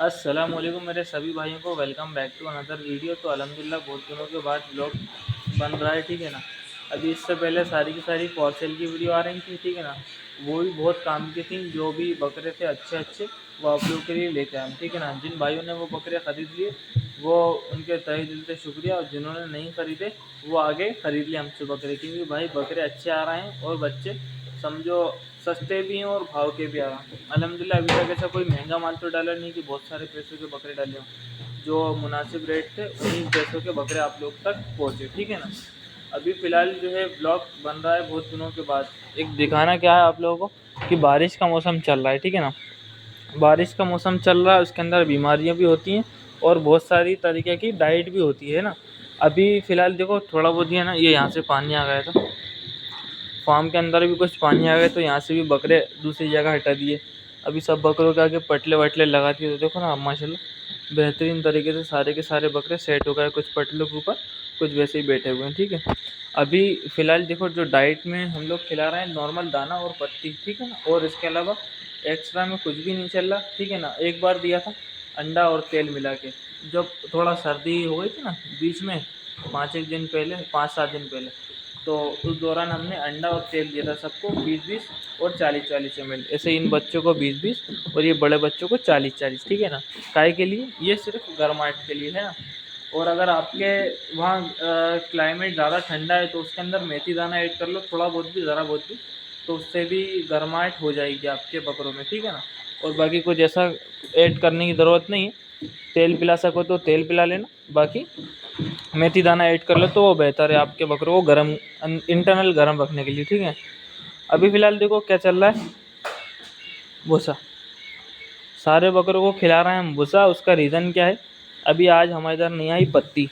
अस्सलाम वालेकुम मेरे सभी भाइयों को welcome back to another video. तो अल्हम्दुलिल्लाह बहुत दिनों के बाद ब्लॉग बन रहा है, ठीक है ना। अभी इससे पहले सारी की सारी फॉर सेल की वीडियो आ रही थी, ठीक है ना। वो भी बहुत काम की थी, जो भी बकरे थे अच्छे अच्छे वो आप लोग के लिए लेके आए, ठीक है ना। जिन भाइयों ने वो बकरे ख़रीद लिए वो उनके तहे दिल से शुक्रिया, और जिन्होंने नहीं ख़रीदे वो आगे ख़रीद लिए हमसे बकरे, क्योंकि भाई बकरे अच्छे आ रहे हैं और बच्चे समझो सस्ते भी हैं और भाव के भी आ रहे हैं। अल्हम्दुलिल्लाह अभी तक ऐसा कोई महंगा माल तो डाला नहीं कि बहुत सारे पैसों के बकरे डाले हों। जो मुनासिब रेट थे उन्हीं पैसों के बकरे आप लोग तक पहुँचे, ठीक है ना। अभी फ़िलहाल जो है ब्लॉग बन रहा है बहुत दिनों के बाद। एक दिखाना क्या है आप लोगों को कि बारिश का मौसम चल रहा है, ठीक है ना। बारिश का मौसम चल रहा है, उसके अंदर बीमारियाँ भी होती हैं और बहुत सारी तरीके की डाइट भी होती है ना। अभी फ़िलहाल देखो थोड़ा बहुत ही है ना, ये यहाँ से पानी आ गया था, फार्म के अंदर भी कुछ पानी आ गया तो यहाँ से भी बकरे दूसरी जगह हटा दिए। अभी सब बकरों के आगे पटले वटले लगा दिए, तो देखो ना माशाल्लाह बेहतरीन तरीके से सारे के सारे बकरे सेट हो गए, कुछ पटलों के ऊपर कुछ वैसे ही बैठे हुए हैं, ठीक है। अभी फ़िलहाल देखो जो डाइट में हम लोग खिला रहे हैं नॉर्मल दाना और पत्ती, ठीक है ना। और इसके अलावा एक्स्ट्रा में कुछ भी नहीं चल रहा, ठीक है ना। एक बार दिया था अंडा और तेल मिला के, जब थोड़ा सर्दी हो गई थी ना बीच में, 5 एक दिन पहले, 5 7 दिन पहले, तो उस दौरान हमने अंडा और तेल दिया था सबको 20 20 और 40 40 ml। ऐसे इन बच्चों को 20 20 और ये बड़े बच्चों को 40 40, ठीक है ना। काय के लिए? ये सिर्फ गर्माहट के लिए है ना। और अगर आपके वहाँ क्लाइमेट ज़्यादा ठंडा है तो उसके अंदर मेथी दाना ऐड कर लो, थोड़ा बहुत भी, ज़रा बहुत भी, तो उससे भी गर्माहट हो जाएगी आपके बकरों में, ठीक है ना। और बाकी कुछ ऐसा ऐड करने की ज़रूरत नहीं है। तेल पिला सको तो तेल पिला लेना, बाकी मेथी दाना ऐड कर लो तो वो बेहतर है आपके बकरों को गर्म, इंटरनल गर्म रखने के लिए, ठीक है। अभी फ़िलहाल देखो क्या चल रहा है, भूसा सारे बकरों को खिला रहे हैं हम भूसा। उसका रीज़न क्या है, अभी आज हमारे इधर नहीं आई पत्ती,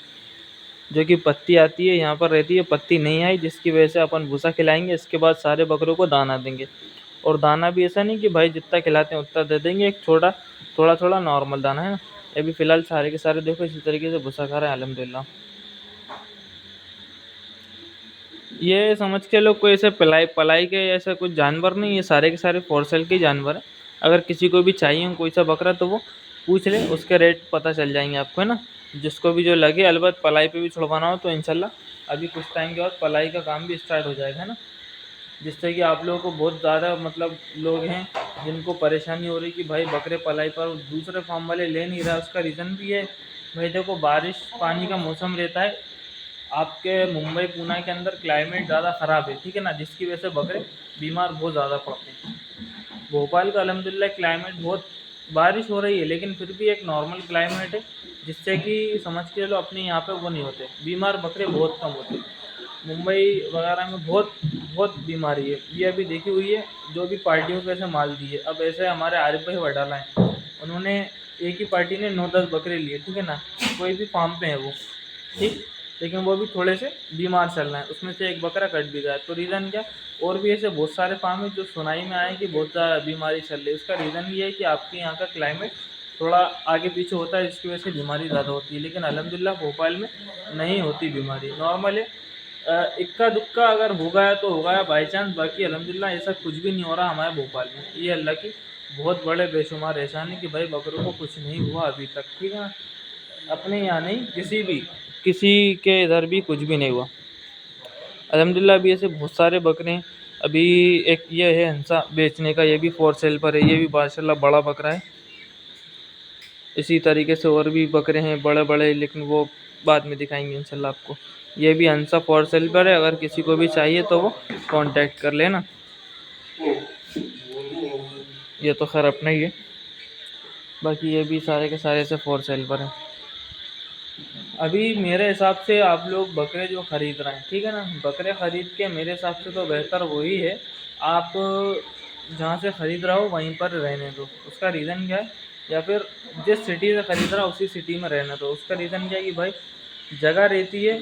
जो कि पत्ती आती है यहाँ पर रहती है, पत्ती नहीं आई, जिसकी वजह से अपन भूसा खिलाएंगे। इसके बाद सारे बकरों को दाना देंगे, और दाना भी ऐसा नहीं कि भाई जितना खिलाते हैं उतना दे देंगे, एक छोटा थोड़ा थोड़ा नॉर्मल दाना है ना। अभी फ़िलहाल सारे के सारे देखो इसी तरीके से भूसा खा रहे हैं अल्हम्दुलिल्लाह। ये समझ के लोग कोई ऐसे पलाई पलाई के ऐसे कुछ जानवर नहीं, ये सारे के सारे फॉर सेल के जानवर हैं। अगर किसी को भी चाहिए कोई सा बकरा तो वो पूछ ले, उसके रेट पता चल जाएंगे आपको, है ना। जिसको भी जो लगे, अलबत्त पलाई पे भी छुड़वाना हो तो इंशाल्लाह अभी कुछ टाइम के बाद पलाई का काम भी स्टार्ट हो जाएगा, है ना। जिससे कि आप लोगों को बहुत ज़्यादा मतलब लोग हैं जिनको परेशानी हो रही कि भाई बकरे पलाई पर दूसरे फार्म वाले ले नहीं रहा। उसका रीज़न भी है भाई, देखो बारिश पानी का मौसम रहता है आपके मुंबई पूना के अंदर, क्लाइमेट ज़्यादा ख़राब है, ठीक है ना, जिसकी वजह से बकरे बीमार बहुत ज़्यादा पड़ते हैं। भोपाल का अल्हम्दुलिल्लाह क्लाइमेट बहुत, बारिश हो रही है लेकिन फिर भी एक नॉर्मल क्लाइमेट है, जिससे कि समझ के चलो अपने यहाँ पे वो नहीं होते बीमार, बकरे बहुत कम होते। मुंबई वगैरह में बहुत बहुत बीमारी है, ये अभी देखी हुई है। जो भी पार्टियों को ऐसे माल दिए, अब ऐसे हमारे आरिफ भाई वडाला हैं, उन्होंने एक ही पार्टी ने 9 10 बकरे लिए, ठीक है ना। कोई भी फार्म पे है वो, ठीक, लेकिन वो भी थोड़े से बीमार चल रहे हैं, उसमें से एक बकरा कट भी गया। तो रीज़न क्या? और भी ऐसे बहुत सारे फार्म है जो सुनाई में आए कि बहुत ज़्यादा बीमारी चल रही है। उसका रीज़न ये है कि आपके यहाँ का क्लाइमेट थोड़ा आगे पीछे होता है, जिसकी वजह से बीमारी ज़्यादा होती है। लेकिन अल्हम्दुलिल्लाह भोपाल में नहीं होती बीमारी, नॉर्मल है। इक्का दुक्का अगर हो गया तो हो गया बाई चांस, बाकी अल्हम्दुलिल्लाह ऐसा कुछ भी नहीं हो रहा हमारे भोपाल में। ये अल्लाह की बहुत बड़े बेशुमार एहसान है कि भाई बकरों को कुछ नहीं हुआ अभी तक, ठीक है ना। अपने यहाँ नहीं, किसी के इधर भी कुछ भी नहीं हुआ अल्हम्दुलिल्लाह। अभी ऐसे बहुत सारे बकरे हैं। अभी एक ये है हंसा बेचने का, ये भी फॉर सेल पर है, ये भी माशाल्लाह बड़ा बकरा है। इसी तरीके से और भी बकरे हैं बड़े बड़े, लेकिन वो बाद में दिखाएंगे इंशाल्लाह आपको। ये भी हंसा फॉर सेल पर है, अगर किसी को भी चाहिए तो वो कांटेक्ट कर लेना। ये तो खैर अपना ही है, बाकी ये भी सारे के सारे से फॉर सेल पर है। अभी मेरे हिसाब से आप लोग बकरे जो ख़रीद रहे हैं, ठीक है ना, बकरे ख़रीद के मेरे हिसाब से तो बेहतर वही है, आप जहाँ से ख़रीद रहा हो वहीं पर रहने दो। उसका रीज़न क्या है, या फिर जिस सिटी से ख़रीद रहा हो उसी सिटी में रहने दो। उसका रीज़न क्या है कि भाई जगह रहती है,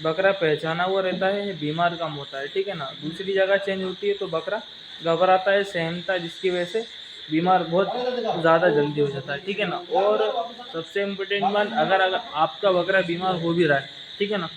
बकरा पहचाना हुआ रहता है, बीमार कम होता है, ठीक है ना। दूसरी जगह चेंज होती है तो बकरा घबराता है, सहमता है, जिसकी वजह से बीमार बहुत ज़्यादा जल्दी हो जाता है, ठीक है ना। और सबसे इम्पोर्टेंट बात, अगर आपका बकरा बीमार हो भी रहा है, ठीक है ना,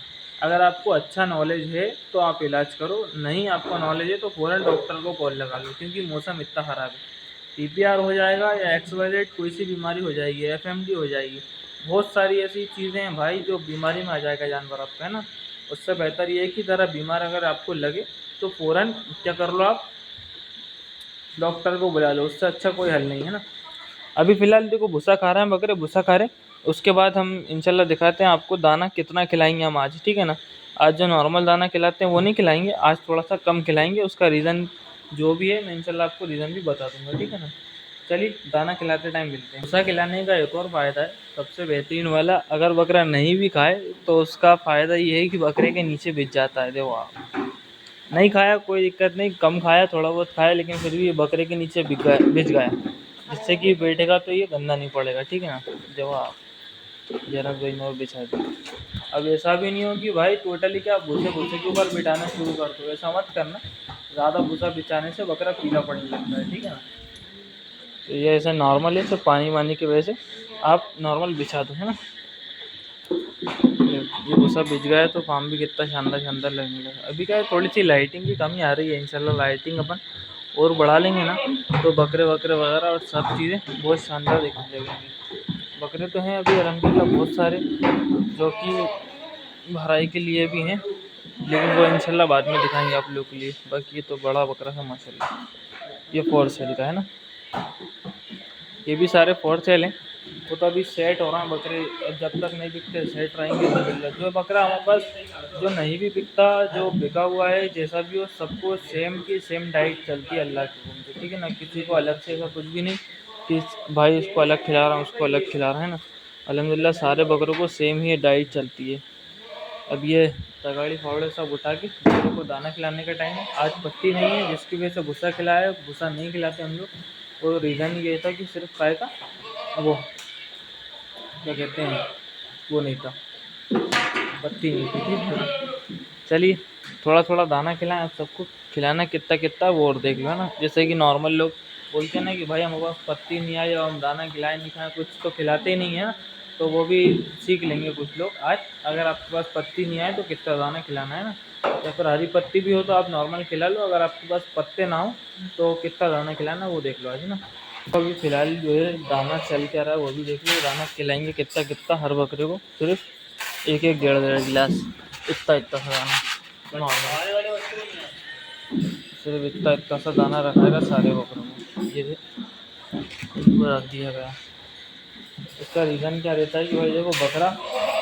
अगर आपको अच्छा नॉलेज है तो आप इलाज करो, नहीं आपको नॉलेज है तो फ़ौरन डॉक्टर को कॉल लगा लो, क्योंकि मौसम इतना ख़राब है। PPR हो जाएगा या XYZ कोई सी बीमारी हो जाएगी, FMD हो जाएगी। बहुत सारी ऐसी चीज़ें हैं भाई जो बीमारी में आ जाएगा जानवर आपका, है ना। उससे बेहतर ये है कि ज़रा बीमार अगर आपको लगे तो फ़ौरन क्या कर लो, आप डॉक्टर को बुला लो, उससे अच्छा कोई हल नहीं है ना। अभी फ़िलहाल देखो भूसा खा रहे हैं बकरे, भूसा खा रहे हैं। उसके बाद हम इंशाल्लाह दिखाते हैं आपको दाना कितना खिलाएंगे हम आज, ठीक है ना। आज जो नॉर्मल दाना खिलाते हैं वो नहीं खिलाएंगे, आज थोड़ा सा कम खिलाएंगे। उसका रीज़न जो भी है मैं इंशाल्लाह आपको रीज़न भी बता दूंगा, ठीक है ना। चलिए दाना खिलाते टाइम मिलते हैं। भूसा खिलाने का एक और फ़ायदा है सबसे बेहतरीन वाला, अगर बकरा नहीं भी खाए तो उसका फ़ायदा ये है कि बकरे के नीचे बिछ जाता है। देखो आप, नहीं खाया कोई दिक्कत नहीं, कम खाया थोड़ा बहुत खाया, लेकिन फिर भी ये बकरे के नीचे बिछ गया, जिससे कि बैठेगा तो ये गंदा नहीं पड़ेगा, ठीक है ना। जब आप जरा कोई और बिछा दो। अब ऐसा भी नहीं हो कि भाई टोटली क्या भूसे भूसे के ऊपर बिठाना शुरू कर दो, ऐसा मत करना। ज़्यादा भूसा बिछाने से बकरा पीला पड़ने लगता है, ठीक है ना। तो ये ऐसा नॉर्मल है, तो पानी वानी की वजह से आप नॉर्मल बिछा दो, है ना। ये भूसा बिछ गया है तो फार्म भी कितना शानदार शानदार लगने लगा। अभी क्या है थोड़ी सी लाइटिंग की कमी आ रही है, इंशाल्लाह लाइटिंग अपन और बढ़ा लेंगे ना तो बकरे वकरे वगैरह और सब चीज़ें बहुत शानदार दिखने लगेंगी। बकरे तो हैं अभी अल्हम्दुलिल्लाह बहुत सारे जो कि भराई के लिए भी हैं, लेकिन वो इंशाल्लाह बाद में दिखाएंगे आप लोग के लिए। बाकी ये तो बड़ा बकरा है माशाल्लाह, ये 4 सेल का है ना। ये भी सारे 4 सेल हैं। वो तो अभी सेट हो रहा है बकरे, जब तक नहीं बिकते सेट रहेंगे तो जो बकरा हमारे पास जो नहीं भी बिकता, जो बिका हुआ है जैसा भी हो, सबको सेम की सेम डाइट चलती है अल्लाह के हुक्म से, ठीक है ना। किसी को अलग से ऐसा कुछ भी नहीं कि भाई इसको अलग खिला रहा हूँ उसको अलग खिला रहा है ना। अल्हम्दुलिल्लाह सारे बकरों को सेम ही डाइट चलती है। अब ये तगाड़ी फावड़े सब उठा के बकरों को दाना खिलाने का टाइम है। आज पत्ती नहीं है जिसकी वजह से भूसा खिलाया, भूसा नहीं खिलाते हम लोग। और रीज़न ये था कि सिर्फ काय का वो क्या कहते हैं वो नहीं था, पत्ती नहीं थी, ठीक है ना। चलिए थोड़ा थोड़ा दाना खिलाएं, अब सबको खिलाना कितना कितना वो और देख लो, है ना। जैसे कि नॉर्मल लोग बोलते हैं ना कि भाई हमारे पास पत्ती नहीं आई और हम दाना खिलाए नहीं खाएं, कुछ तो खिलाते ही नहीं है ना। तो वो भी सीख लेंगे कुछ लोग आज, अगर आपके पास पत्ती नहीं आए तो कितना दाना खिलाना है ना। या फिर हरी पत्ती भी हो तो आप नॉर्मल खिला लो, अगर आपके पास पत्ते ना हो तो कितना दाना खिलाना वो देख लो आज, है ना। तो अभी फ़िलहाल जो है दाना चल क्या रहा है वो भी देख लो। दाना खिलाएंगे कितना कितना हर बकरे को, सिर्फ एक एक डेढ़ डेढ़ गिलास, इतना इतना सा दाना नॉर्मल, सिर्फ इतना इतना सा दाना रखाएगा सारे बकरों में। ये इनको रख दिया गया। इसका रीज़न क्या रहता है कि भाई देखो बकरा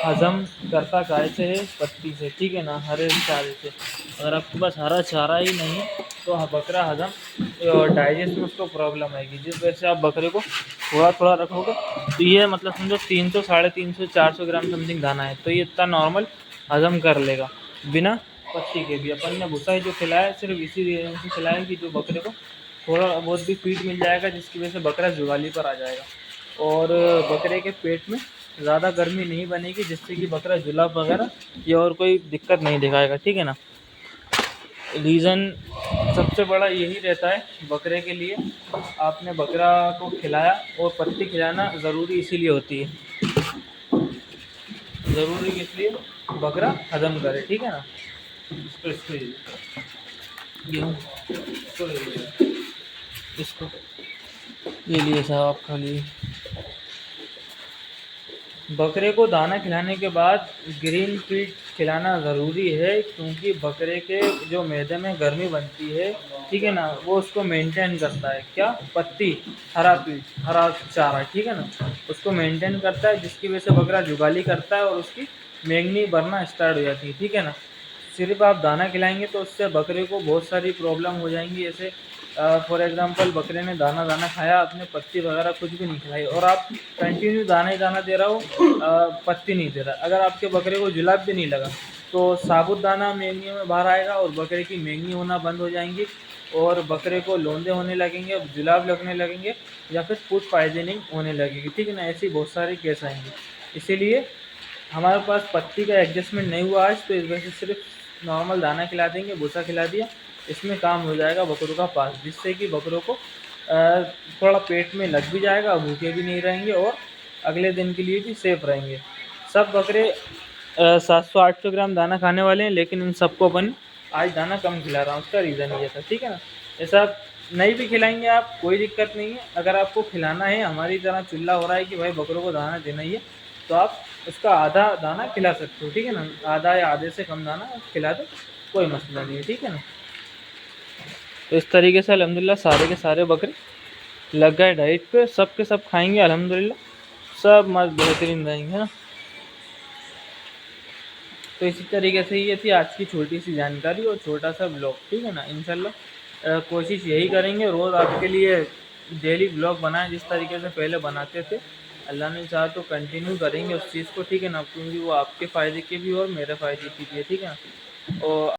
हज़म करता काय से है, पत्ती से, ठीक है ना, हरे चारे से। अगर आपके पास हरा चारा ही नहीं है तो बकरा हज़म डाइजेस्ट में उसको प्रॉब्लम आएगी। जिस वजह से आप बकरे को थोड़ा थोड़ा रखोगे तो ये मतलब समझो 300 350 400 ग्राम समथिंग दाना है तो ये इतना नॉर्मल हज़म कर लेगा बिना पत्ती के भी। अपन ने भूसा ही जो खिलाया सिर्फ इसी रीज़न से खिलाया कि जो बकरे को थोड़ा बहुत भी फीड मिल जाएगा, जिसकी वजह से बकरा जुगाली पर आ जाएगा और बकरे के पेट में ज़्यादा गर्मी नहीं बनेगी, जिससे कि बकरा जुलाब वगैरह या और कोई दिक्कत नहीं दिखाएगा, ठीक है ना। रीज़न सबसे बड़ा यही रहता है बकरे के लिए। आपने बकरा को खिलाया और पत्ती खिलाना ज़रूरी इसीलिए होती है, ज़रूरी इसलिए बकरा हज़म करे, ठीक है ना। इसको गेहूँ इसको ये लिए साहब आपका लिए। बकरे को दाना खिलाने के बाद ग्रीन फीड खिलाना ज़रूरी है, क्योंकि बकरे के जो मैदे में गर्मी बनती है, ठीक है ना, वो उसको मेंटेन करता है। क्या? पत्ती, हरा फीड, हरा चारा, ठीक है ना, उसको मेंटेन करता है, जिसकी वजह से बकरा जुगाली करता है और उसकी मेंगनी बढ़ना स्टार्ट हो जाती है, ठीक है ना। सिर्फ आप दाना खिलाएंगे तो उससे बकरे को बहुत सारी प्रॉब्लम हो जाएंगी। ऐसे फॉर एग्जांपल बकरे ने दाना दाना खाया, आपने पत्ती वगैरह कुछ भी नहीं खिलाई और आप कंटिन्यू दाना ही दाना दे रहा हो, पत्ती नहीं दे रहा, अगर आपके बकरे को जुलाब भी नहीं लगा तो साबुत दाना मेंगनियों में बाहर आएगा और बकरे की मेंगनी होना बंद हो जाएंगी और बकरे को लोंदे होने लगेंगे, जुलाब लगने लगेंगे या फिर फूड पॉइजनिंग होने लगेगी, ठीक है ना। ऐसी बहुत सारी केस आएंगे। इसीलिए हमारे पास पत्ती का एडजस्टमेंट नहीं हुआ आज, तो इस वजह से सिर्फ नॉर्मल दाना खिला देंगे, भूसा खिला दिया, इसमें काम हो जाएगा बकरों का पास, जिससे कि बकरों को थोड़ा पेट में लग भी जाएगा, भूखे भी नहीं रहेंगे और अगले दिन के लिए भी सेफ रहेंगे। सब बकरे 700-800 ग्राम दाना खाने वाले हैं, लेकिन इन सबको अपन आज दाना कम खिला रहा हूँ, उसका रीज़न ये था, ठीक है ना। ऐसा नहीं भी खिलाएंगे आप, कोई दिक्कत नहीं है। अगर आपको खिलाना है हमारी तरह चुल्ला हो रहा है कि भाई बकरों को दाना देना ही है, तो आप उसका आधा दाना खिला सकते हो, ठीक है ना, आधा या आधे से कम दाना खिला दो, कोई मसला नहीं है, ठीक है ना। तो इस तरीके से अल्हम्दुलिल्लाह सारे के सारे बकरे लग गए डाइट पे, सब के सब खाएंगे अल्हम्दुलिल्लाह, सब मस्त बेहतरीन रहेंगे, है ना। तो इसी तरीके से ये थी आज की छोटी सी जानकारी और छोटा सा ब्लॉग, ठीक है ना। इंशाल्लाह कोशिश यही करेंगे रोज़ आपके लिए डेली ब्लॉग बनाएं जिस तरीके से पहले बनाते थे। अल्लाह ने चाहा तो कंटिन्यू करेंगे उस चीज़ को, ठीक है ना, क्योंकि वो आपके फ़ायदे के भी और मेरे फ़ायदे की भी है, ठीक है ना। और